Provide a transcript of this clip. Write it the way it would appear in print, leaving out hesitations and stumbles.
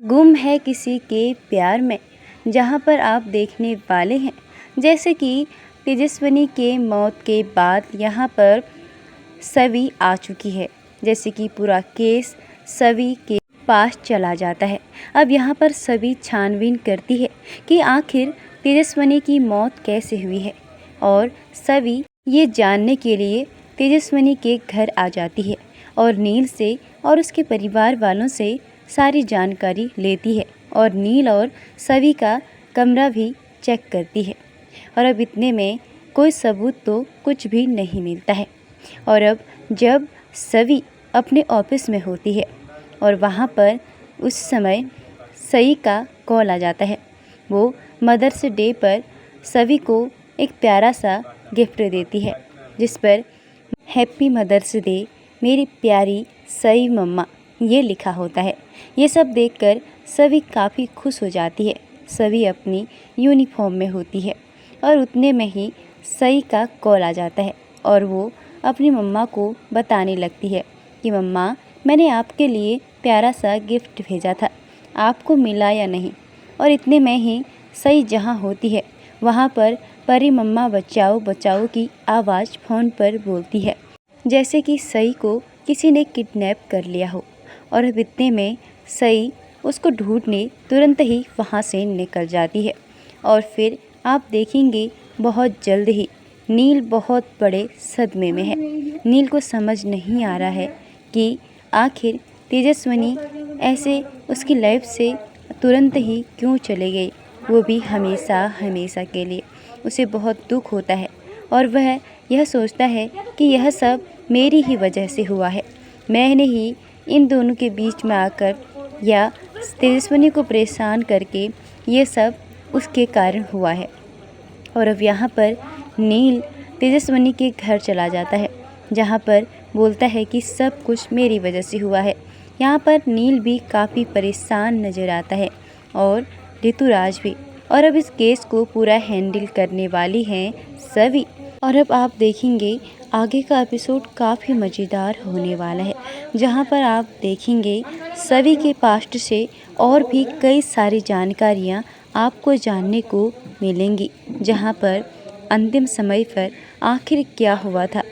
गुम है किसी के प्यार में, जहाँ पर आप देखने वाले हैं जैसे कि तेजस्विनी के मौत के बाद यहाँ पर सवी आ चुकी है। जैसे कि पूरा केस सवी के पास चला जाता है। अब यहाँ पर सभी छानबीन करती है कि आखिर तेजस्विनी की मौत कैसे हुई है, और सभी ये जानने के लिए तेजस्विनी के घर आ जाती है और नील से और उसके परिवार वालों से सारी जानकारी लेती है और नील और सभी का कमरा भी चेक करती है। और अब इतने में कोई सबूत तो कुछ भी नहीं मिलता है। और अब जब सवी अपने ऑफिस में होती है और वहाँ पर उस समय सई का कॉल आ जाता है। वो मदर्स डे पर सभी को एक प्यारा सा गिफ्ट देती है जिस पर हैप्पी मदर्स डे मेरी प्यारी सई मम्मा ये लिखा होता है। ये सब देखकर सभी काफ़ी खुश हो जाती है। सभी अपनी यूनिफॉर्म में होती है और उतने में ही सई का कॉल आ जाता है और वो अपनी मम्मा को बताने लगती है कि मम्मा, मैंने आपके लिए प्यारा सा गिफ्ट भेजा था, आपको मिला या नहीं। और इतने में ही सई जहाँ होती है वहाँ पर परी मम्मा बचाओ बचाओ की आवाज़ फ़ोन पर बोलती है, जैसे कि सई को किसी ने किडनैप कर लिया हो। और अब इतने में सई उसको ढूंढने तुरंत ही वहाँ से निकल जाती है। और फिर आप देखेंगे बहुत जल्द ही नील बहुत बड़े सदमे में है। नील को समझ नहीं आ रहा है कि आखिर तेजस्विनी ऐसे उसकी लाइफ से तुरंत ही क्यों चले गई, वो भी हमेशा हमेशा के लिए। उसे बहुत दुख होता है और वह यह सोचता है कि यह सब मेरी ही वजह से हुआ है। मैंने ही इन दोनों के बीच में आकर या तेजस्विनी को परेशान करके ये सब उसके कारण हुआ है। और अब यहाँ पर नील तेजस्विनी के घर चला जाता है जहाँ पर बोलता है कि सब कुछ मेरी वजह से हुआ है। यहाँ पर नील भी काफ़ी परेशान नज़र आता है और ऋतुराज भी। और अब इस केस को पूरा हैंडल करने वाली हैं सभी। और अब आप देखेंगे आगे का एपिसोड काफ़ी मज़ेदार होने वाला है, जहाँ पर आप देखेंगे सभी के पास्ट से और भी कई सारी जानकारियाँ आपको जानने को मिलेंगी, जहाँ पर अंतिम समय पर आखिर क्या हुआ था